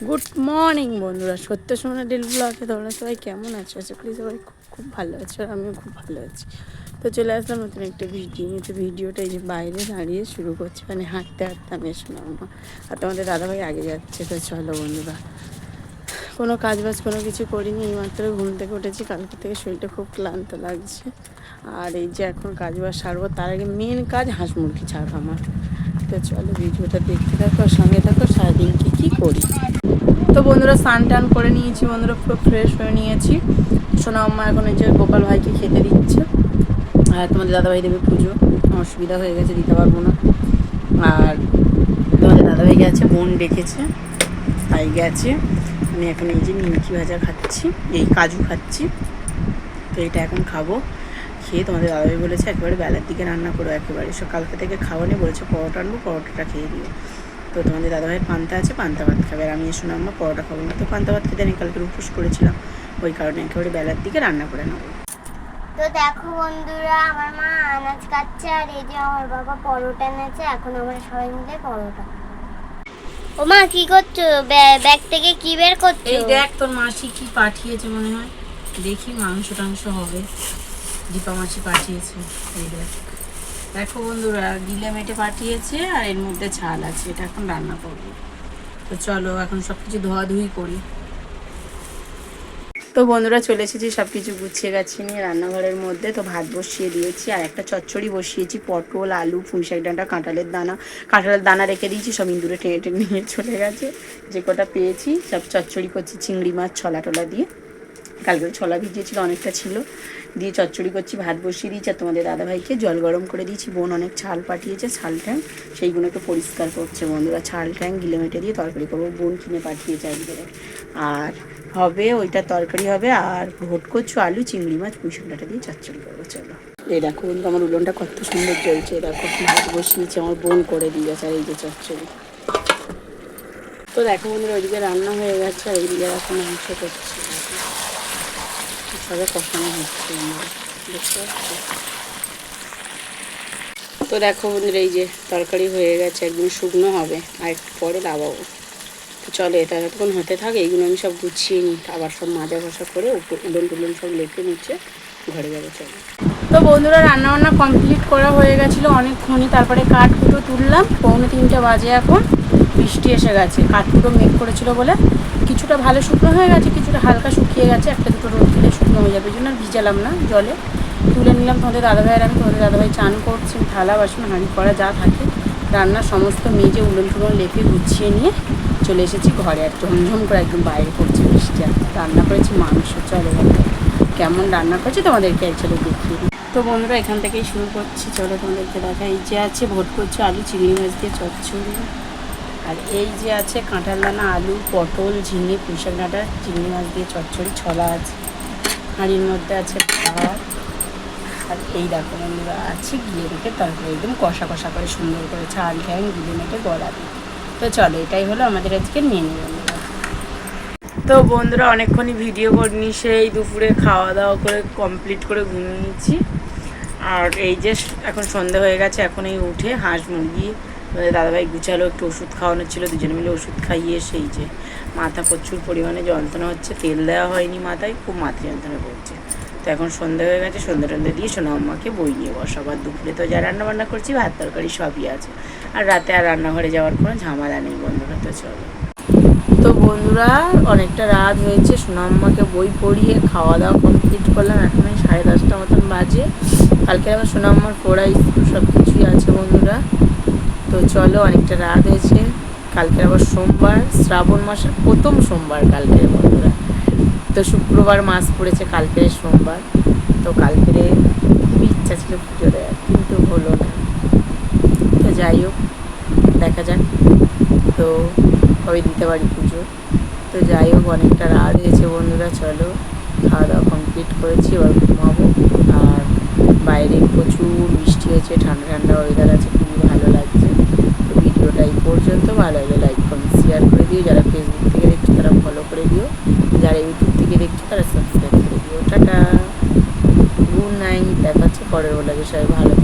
Good morning বন্ধুরা, সত্য সময় ডেলি ব্লগে তোমরা সবাই কেমন আছো? আশা করি সবাই খুব খুব ভালো আছো, আর আমিও খুব ভালো আছি। তো চলে আসলাম নতুন একটা ভিডিও নিতে। ভিডিওটা এই যে বাইরে দাঁড়িয়ে শুরু করছি, মানে হাঁটতে হাঁটতে আমি শোনা মা আর তোমাদের দাদাভাই আগে যাচ্ছে। তো চলো বন্ধুরা, কোনো কাজ বাজ কোনো কিছু করিনি, এইমাত্র ঘুম থেকে উঠেছি। কালকে থেকে শরীরটা খুব ক্লান্ত লাগছে, আর এই যে এখন কাজ বাজ সারবো। তার আগে মেন কাজ হাঁস মুরগি ছাড়া আমার। তো চলো ভিডিওটা দেখতে থাকো, সঙ্গে থাকো, সারাদিন কী করি। তো বন্ধুরা স্নান টান করে নিয়েছি, বন্ধুরা পুরো ফ্রেশ হয়ে নিয়েছি। সোনা আম্মা এখন এই যে গোপাল ভাইকে খেতে দিচ্ছে, আর তোমাদের দাদাভাই দেবে পুজো। অসুবিধা হয়ে গেছে, দিতে পারবো না। আর তোমাদের দাদাভাই গেছে, বোন ডেকেছে তাই গেছে। আমি এখন এই যে নিমকি ভাজা খাচ্ছি, এই কাজু খাচ্ছি। তো এটা এখন খাবো। খেয়ে তোমাদের দাদাভাই বলেছে একেবারে বেলার দিকে রান্না করো, একেবারে সকালকে থেকে খাওয়া নিয়ে বলেছে পরোটা আনবো, পরোটাটা খেয়ে দিও। তো তোমাদের দাদাভাইয়ের পান্তা আছে, পান্তা ভাত খাবে, আর আমি শোনা আমার পরোটা খাবো না। তো পান্তা ভাত খেতে আমি কালকে উপোস করেছিলাম, ওই কারণে একেবারে বেলার দিকে রান্না করে নেবো। তো দেখো বন্ধুরা, আমার মা আনাজ কাটছে, আর এই যে আমার বাবা পরোটা এনেছে। এখন আমরা সবাই মিলে পরোটা। ও মা কি করছো? ব্যাগ থেকে কি বের করছো? এই দেখ তোর মাসি কি পাঠিয়েছে, মনে হয় দেখি মাংস টাংস হবে। দীপা মাসি পাঠিয়েছে, এই দেখ। দেখো বন্ধুরা, গিলে মেটে পাঠিয়েছে, আর এর মধ্যে ঝাল আছে। এটা এখন রান্না করবো। তো চলো এখন সব কিছু ধোয়াধুয়ি করি। তো বন্ধুরা চলে এসেছি, সব কিছু গুছিয়ে গেছি নিয়ে রান্নাঘরের মধ্যে। তো ভাত বসিয়ে দিয়েছি, আর একটা চচ্চড়ি বসিয়েছি, পটল আলু পুঁইশাক ডাঁটা কাঁঠালের দানা রেখে দিয়েছি। সব ইঁদুরে টেনে টেনে নিয়ে চলে গেছে, যে কটা পেয়েছি সব চচ্চড়ি করছি। চিংড়ি মাছ ছলা টলা দিয়ে, কালকে ছোলা ভিজিয়েছিল, অনেকটা ছিল, দিয়ে চচ্চড়ি করছি। ভাত বসিয়ে দিয়েছি, আর তোমাদের দাদাভাইকে জল গরম করে দিয়েছি। বোন অনেক ছাল পাঠিয়েছে, ছাল ট্যাং, সেইগুলোকে পরিষ্কার করছে বন্ধুরা। ছাল ট্যাং গিলে মেটে দিয়ে তরকারি করবো, বোন কিনে পাঠিয়েছে একদিকে। আর হবে ওইটা তরকারি হবে, আর ভোট করছো আলু চিংড়ি মাছ পুঁইশাক ডাঁটা দিয়ে চচ্চড়ি করবো। চলো এই দেখো বন্ধু, আমার উলনটা কত সুন্দর জ্বলছে। দেখো ভাত বসিয়েছে, আমার বোন করে দিয়েছে, আর এই যে চচ্চড়ি। তো দেখো বন্ধুরা, ওইদিকে রান্না হয়ে গেছে, আর এইদিকে এখন মাংস করছে, সবে কষানো হচ্ছে। দেখতে পাচ্ছি। তো দেখো বন্ধুরা, এই যে তরকারি হয়ে গেছে, একদম শুকনো হবে, আর একটু পরে লাগাবো। তো চলো এটা এতক্ষণ হতে থাকে, এইগুলো আমি সব গুছিয়ে নিই, আবার সব মাজা ঘষা করে উলন টুলন সব লেপে নিচে ঘরে যাবো। চলো। তো বন্ধুরা রান্নাবান্না কমপ্লিট করা হয়ে গেছিলো অনেকক্ষণই, তারপরে কাঠকুটো তুললাম। 2:45 বাজে এখন। বৃষ্টি এসে গেছে, কাঠকুটো মেঘ করেছিল বলে কিছুটা ভালো শুকনো হয়ে গেছে, কিছুটা হালকা শুকিয়ে গেছে। একটা দুটো রোদ দিলে শুকনো হয়ে যাবে, ওই জন্য আর ভিজালাম না, জলে তুলে নিলাম। তোমাদের দাদাভাইয়ের আমি, তোমাদের দাদাভাই চান করছি, থালা বাসন হাঁড়ি করা যা থাকে রান্নার সমস্ত মেজে উলন টুলন লেপে গুছিয়ে নিয়ে চলে এসেছি ঘরে। আর ঝমঝম করে একদম বাইরে পড়ছে বৃষ্টি। আর রান্না করেছি মাংস। চলো কেমন রান্না করছি তোমাদেরকে চলো দেখিয়ে দিই। তো বন্ধুরা এখান থেকেই শুরু করছি, চলো তোমাদেরকে দেখা। এই যে আছে ভোট করছি আলু চিংড়ি মাছ দিয়ে চচ্চড়ি, আর এই যে আছে কাঁঠাল দানা আলু পটল ঝিঙে পুঁইশাক ডাঁটা চিংড়ি মাছ দিয়ে চচ্চড়ি, ছলা আছে, হাঁড়ির মধ্যে আছে ভাত। আর এই দেখো বন্ধুরা আছে গিলে মেটে তরকারি, একদম কষা কষা করে সুন্দর করে ছাল ঠ্যাং গিলে মেটে গলা দিয়ে। তো চলো এটাই হলো আমাদের আজকে মেনু বন্ধুরা। তো বন্ধুরা অনেকক্ষণই ভিডিও করিনি, সেই দুপুরে খাওয়া দাওয়া করে কমপ্লিট করে ঘুমিয়ে নিচ্ছি। আর এই যে এখন সন্ধে হয়ে গেছে, এখন এই উঠে হাঁস মুরগি দাদাভাই গুছালো, একটু ওষুধ খাওয়ানো ছিল, দুজনে মিলে ওষুধ খাইয়ে সেই যে মাথা প্রচুর পরিমাণে যন্ত্রণা হচ্ছে, তেল দেওয়া হয়নি মাথায়, খুব মাথা যন্ত্রণা করছে। তো এখন সন্ধে হয়ে গেছে, সন্ধে টন্ধে দিয়ে সোনা আম্মাকে বই নিয়ে বসাবার। দুপুরে তো যা রান্নাবান্না করছি ভাত তরকারি সবই আছে, আর রাতে আর রান্নাঘরে যাওয়ার কোনো ঝামেলা নেই বন্ধুরা। তো চলো। তো বন্ধুরা অনেকটা রাত হয়েছে, সোনা আম্মাকে বই পড়িয়ে খাওয়া দাওয়া কমপ্লিট করলাম। এখন 10:30 মতন বাজে। কালকে আবার সোনা আম্মার পড়া স্কুল সব কিছুই আছে বন্ধুরা। তো চলো অনেকটা রাত হয়েছে, কালকে আবার সোমবার, শ্রাবণ মাসের প্রথম সোমবার কালকে বন্ধুরা। তো শুক্রবার মাস পড়েছে কালকে সোমবার। তো কালকে খুবই ইচ্ছা ছিল পুজো দেওয়ার, কিন্তু হলো না। তো যাই হোক দেখা যাক তো কবে দিতে পারি পুজো। তো যাই হোক অনেকটা রাত হয়েছে বন্ধুরা, চলো খাওয়া দাওয়া কমপ্লিট করেছি, এবার ঘুমাবো। আর বাইরে প্রচুর বৃষ্টি হয়েছে, ঠান্ডা ঠান্ডা ওয়েদার আছে, খুবই ভালো লাগছে। তো ভিডিওটা এই পর্যন্ত, ভালো লাগলে লাইক কমেন্ট শেয়ার করে দিও, যারা ফেসবুক থেকে দেখছো তারা ফলো করে দিও, যারা ইউটিউব থেকে দেখছো তারা সাবস্ক্রাইব করে দিও। টাটা, গুড নাইট, দেখা হচ্ছে পরের বেলা। সবাই ভালো